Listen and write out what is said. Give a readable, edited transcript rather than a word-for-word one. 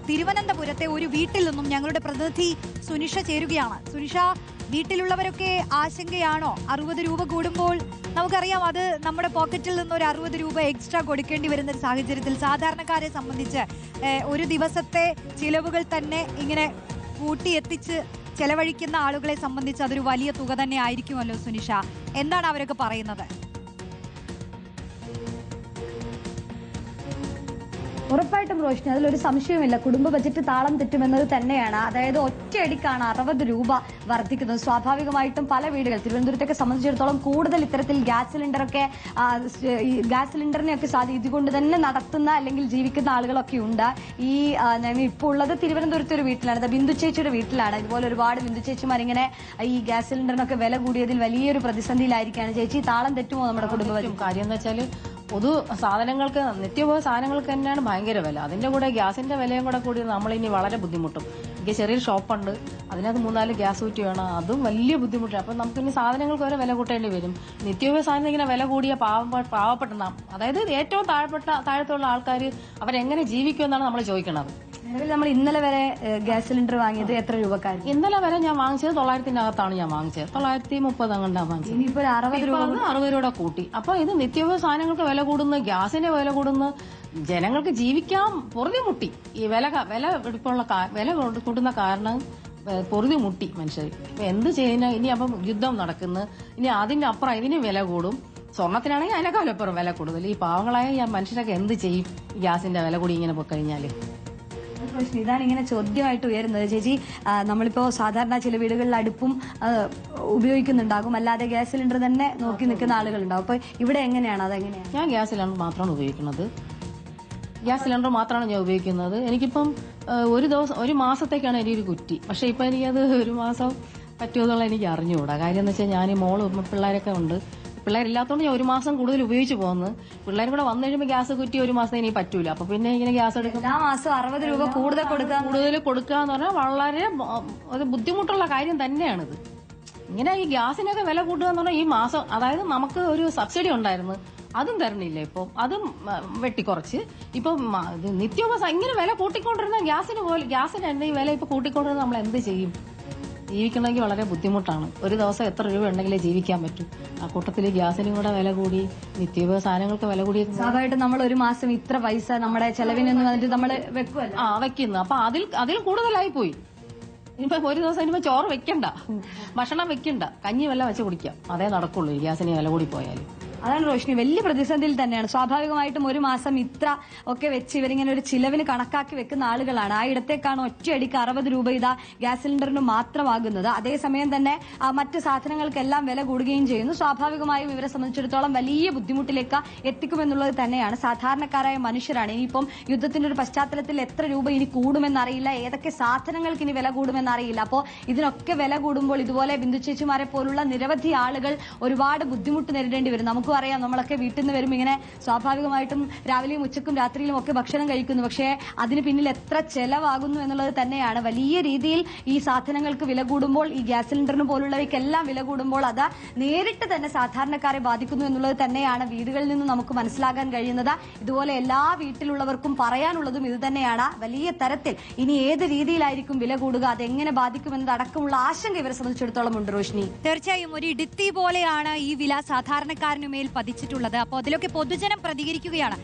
തിരുവനന്തപുരത്തെ ഒരു വീട്ടിൽ നിന്നും ഞങ്ങളുടെ പ്രതിനിധി സുനിഷ ചേരുകയാണ്. സുനിഷ, വീട്ടിലുള്ളവരൊക്കെ ആശങ്കയാണോ? 60 രൂപ കൂടുമ്പോൾ നമുക്കറിയാം അത് നമ്മുടെ പോക്കറ്റിൽ നിന്ന് ഒരു 60 രൂപ എക്സ്ട്രാ കൊടുക്കേണ്ടി വരുന്ന ഒരു സാഹചര്യത്തിൽ സാധാരണക്കാരെ സംബന്ധിച്ച് ഒരു ദിവസത്തെ ചിലവുകൾ തന്നെ ഇങ്ങനെ കൂട്ടിയെത്തിച്ച് ചെലവഴിക്കുന്ന ആളുകളെ സംബന്ധിച്ച് അതൊരു വലിയ തുക തന്നെ ആയിരിക്കുമല്ലോ സുനിഷ. എന്താണ് അവരൊക്കെ പറയുന്നത്? ഉറപ്പായിട്ടും റോഷിനി, അതിലൊരു സംശയമില്ല. കുടുംബ ബജറ്റ് താളം തെറ്റുമെന്നത് തന്നെയാണ്. അതായത് ഒറ്റയടിക്കാണ് 60 രൂപ വർദ്ധിക്കുന്നത്. സ്വാഭാവികമായിട്ടും പല വീടുകൾ തിരുവനന്തപുരത്തൊക്കെ സംബന്ധിച്ചിടത്തോളം കൂടുതൽ ഇത്തരത്തിൽ ഗ്യാസ് സിലിണ്ടറിനെയൊക്കെ ഇതുകൊണ്ട് തന്നെ നടത്തുന്ന അല്ലെങ്കിൽ ജീവിക്കുന്ന ആളുകളൊക്കെ ഉണ്ട്. ഇപ്പോൾ ഉള്ളത് തിരുവനന്തപുരത്തെ ഒരു വീട്ടിലാണ്, ബിന്ദു ചേച്ചിയുടെ വീട്ടിലാണ്. ഇതുപോലെ ഒരുപാട് ബിന്ദു ചേച്ചിമാർ ഇങ്ങനെ ഈ ഗ്യാസ് സിലിണ്ടറിനൊക്കെ വില കൂടിയതിൽ വലിയൊരു പ്രതിസന്ധിയിലായിരിക്കുകയാണ്. ചേച്ചി, താളം തെറ്റുമോ നമ്മുടെ കുടുംബ ബജറ്റ്? കാര്യം എന്ന് വെച്ചാൽ പൊതു സാധനങ്ങൾക്ക്, നിത്യോപയോഗ സാധനങ്ങൾക്ക് തന്നെയാണ് ഭയങ്കര വില. അതിന്റെ കൂടെ ഗ്യാസിന്റെ വിലയും കൂടെ കൂടി നമ്മളിനി വളരെ ബുദ്ധിമുട്ടും. എനിക്ക് ചെറിയൊരു ഷോപ്പുണ്ട്, അതിനകത്ത് 3-4 ഗ്യാസ് കുറ്റി വേണം, അതും വലിയ ബുദ്ധിമുട്ടാണ്. അപ്പം നമുക്കിനി സാധനങ്ങൾക്ക് വരെ വില കൂട്ടേണ്ടി വരും. നിത്യോപയോഗ സാധനം ഇങ്ങനെ വില കൂടിയ പാവപ്പെട്ട അതായത് ഏറ്റവും താഴത്തുള്ള ആൾക്കാർ അവരെങ്ങനെ ജീവിക്കുമെന്നാണ് നമ്മൾ ചോദിക്കുന്നത്. നമ്മൾ ഇന്നലെ വരെ ഗ്യാസ് സിലിണ്ടർ വാങ്ങിയത് എത്ര രൂപക്കായിരുന്നു? ഇന്നലെ വരെ ഞാൻ വാങ്ങിച്ചത് 900-നകത്താണ് ഞാൻ വാങ്ങിച്ചത്. 930 അങ്ങോട്ടാണ് വാങ്ങിച്ചത്. ഇനിയിപ്പോൾ 60 രൂപ കൂട്ടി. അപ്പൊ ഇത് നിത്യോപയോഗ സാധനങ്ങൾക്ക് വില കൂടുന്നു, ഗ്യാസിന്റെ വില കൂടുന്നു, ജനങ്ങൾക്ക് ജീവിക്കാൻ പൊറുതിമുട്ടി. ഈ വില കൂട്ടുന്ന കാരണം പൊറുതിമുട്ടി മനുഷ്യർ. ഇപ്പൊ എന്ത് ചെയ്യുന്ന ഇനി അപ്പം യുദ്ധം നടക്കുന്നു, ഇനി അതിന്റെ അപ്പുറം ഇതിന് വില കൂടും. സ്വർണത്തിനാണെങ്കിൽ അതിനേക്കാളപ്പുറം വില കൂടുതൽ. ഈ പാവങ്ങളായ മനുഷ്യരൊക്കെ എന്ത് ചെയ്യും ഗ്യാസിന്റെ വില കൂടി ഇങ്ങനെ പോയി കഴിഞ്ഞാല്? ഇതാണ് ഇങ്ങനെ ചോദ്യമായിട്ട് ഉയരുന്നത്. ചേച്ചി, നമ്മളിപ്പോ സാധാരണ ചില വീടുകളിൽ അടുപ്പും ഉപയോഗിക്കുന്നുണ്ടാകും, അല്ലാതെ ഗ്യാസ് സിലിണ്ടർ തന്നെ നോക്കി നിൽക്കുന്ന ആളുകളുണ്ടാവും. അപ്പൊ ഇവിടെ എങ്ങനെയാണ്? അതെങ്ങനെയാണ്? ഞാൻ ഗ്യാസ് സിലിണ്ടർ മാത്രമാണ് ഉപയോഗിക്കുന്നത്. ഗ്യാസ് സിലിണ്ടർ മാത്രമാണ് ഞാൻ ഉപയോഗിക്കുന്നത്. എനിക്കിപ്പം ഒരു മാസത്തേക്കാണ് എനിക്കൊരു കുറ്റി. പക്ഷെ ഇപ്പൊ എനിക്കത് ഒരു മാസം പറ്റുമെന്നുള്ള എനിക്ക് അറിഞ്ഞുകൂടാ. കാര്യം എന്ന് വെച്ചാൽ ഞാൻ മോള് പിള്ളേരൊക്കെ ഉണ്ട്. പിള്ളേരില്ലാത്തതുകൊണ്ട് ഞാൻ ഒരു മാസം കൂടുതൽ ഉപയോഗിച്ച് പോകുന്നു. പിള്ളേരും കൂടെ വന്നു കഴിയുമ്പോൾ ഗ്യാസ് കുറ്റി ഒരു മാസം ഇനി പറ്റൂല. അപ്പൊ പിന്നെ ഇങ്ങനെ ഗ്യാസ് എടുക്കും. എല്ലാ മാസം 60 രൂപ കൂടുതൽ കൊടുക്കുക എന്ന് പറഞ്ഞാൽ വളരെ ഒരു ബുദ്ധിമുട്ടുള്ള കാര്യം തന്നെയാണിത്. ഇങ്ങനെ ഈ ഗ്യാസിനൊക്കെ വില കൂട്ടുക എന്ന് പറഞ്ഞാൽ ഈ മാസം, അതായത് നമുക്ക് ഒരു സബ്സിഡി ഉണ്ടായിരുന്നു, അതും തരണില്ല. ഇപ്പം അതും വെട്ടിക്കുറച്ച് ഇപ്പം നിത്യോപയോഗ ഇങ്ങനെ വില കൂട്ടിക്കൊണ്ടിരുന്ന ഗ്യാസിന് തന്നെ ഈ വില ഇപ്പൊ കൂട്ടിക്കൊണ്ടിരുന്ന നമ്മൾ എന്ത് ചെയ്യും? ജീവിക്കണമെങ്കിൽ വളരെ ബുദ്ധിമുട്ടാണ്. ഒരു ദിവസം എത്ര രൂപ ഉണ്ടെങ്കിലേ ജീവിക്കാൻ പറ്റും. ആ കൂട്ടത്തിൽ ഗ്യാസിനും കൂടെ വില കൂടി, നിത്യോപയോഗ സാധനങ്ങൾക്ക് വില കൂടി. സ്വാഭാവികമായിട്ട് നമ്മൾ ഒരു മാസം ഇത്ര പൈസ നമ്മുടെ ചെലവിനെന്ന് വന്നിട്ട് നമ്മൾ വെക്കുന്നു. അപ്പൊ അതിൽ കൂടുതലായി പോയി. ഇനിയിപ്പോ ഒരു ദിവസം ഇനിയിപ്പോ ചോറ് വെക്കണ്ട, ഭക്ഷണം വെക്കണ്ട, കഞ്ഞി വെള്ളം വെച്ച് കുടിക്കാം. അതേ നടക്കുള്ളൂ ഗ്യാസിന് വില കൂടി പോയാലും. അതാണ് റോഷിനി, വലിയ പ്രതിസന്ധിയിൽ തന്നെയാണ്. സ്വാഭാവികമായിട്ടും ഒരു മാസം ഇത്ര ഒക്കെ വെച്ച് ഇവരിങ്ങനെ ഒരു ചിലവിന് കണക്കാക്കി വെക്കുന്ന ആളുകളാണ്. ആ ഇടത്തേക്കാണ് ഒറ്റയടിക്ക് 60 രൂപ ഇതാ ഗ്യാസ് സിലിണ്ടറിന് മാത്രമാകുന്നത്. അതേസമയം തന്നെ മറ്റ് സാധനങ്ങൾക്കെല്ലാം വില കൂടുകയും ചെയ്യുന്നു. സ്വാഭാവികമായും ഇവരെ സംബന്ധിച്ചിടത്തോളം വലിയ ബുദ്ധിമുട്ടിലേക്ക് എത്തിക്കുമെന്നുള്ളത് തന്നെയാണ്. സാധാരണക്കാരായ മനുഷ്യരാണ്. ഇനിയിപ്പം യുദ്ധത്തിന്റെ ഒരു പശ്ചാത്തലത്തിൽ എത്ര രൂപ ഇനി കൂടുമെന്നറിയില്ല, ഏതൊക്കെ സാധനങ്ങൾക്ക് ഇനി വില കൂടുമെന്നറിയില്ല. അപ്പോൾ ഇതിനൊക്കെ വില കൂടുമ്പോൾ ഇതുപോലെ ബിന്ദു ചേച്ചിമാരെ പോലുള്ള നിരവധി ആളുകൾ ഒരുപാട് ബുദ്ധിമുട്ട് നേരിടേണ്ടി വരും. നമുക്കും അറിയാം, നമ്മളൊക്കെ വീട്ടിൽ നിന്ന് വരുമ്പോൾ ഇങ്ങനെ സ്വാഭാവികമായിട്ടും രാവിലെയും ഉച്ചക്കും രാത്രിയിലും ഒക്കെ ഭക്ഷണം കഴിക്കുന്നു. പക്ഷേ അതിന് പിന്നിൽ എത്ര ചെലവാകുന്നു എന്നുള്ളത് തന്നെയാണ്. വലിയ രീതിയിൽ ഈ സാധനങ്ങൾക്ക് വില കൂടുമ്പോൾ, ഈ ഗ്യാസ് സിലിണ്ടറിന് പോലുള്ളവയ്ക്കെല്ലാം വില കൂടുമ്പോൾ അത് നേരിട്ട് തന്നെ സാധാരണക്കാരെ ബാധിക്കുന്നു എന്നുള്ളത് തന്നെയാണ് വീടുകളിൽ നിന്ന് നമുക്ക് മനസ്സിലാക്കാൻ കഴിയുന്നത്. ഇതുപോലെ എല്ലാ വീട്ടിലുള്ളവർക്കും പറയാനുള്ളതും ഇത് തന്നെയാണ്. വലിയ തരത്തിൽ ഇനി ഏത് രീതിയിലായിരിക്കും വില കൂടുക, അതെങ്ങനെ ബാധിക്കുമെന്നത് അടക്കമുള്ള ആശങ്ക ഇവരെ സംബന്ധിച്ചിടത്തോളം ഉണ്ട്. റോഷിനി, തീർച്ചയായും ഒരു ഇടുത്തി പോലെയാണ് ഈ വില സാധാരണക്കാരനു മേൽ പതിച്ചിട്ടുള്ളത്. അപ്പോൾ അതിലൊക്കെ പൊതുജനം പ്രതികരിക്കുകയാണ്.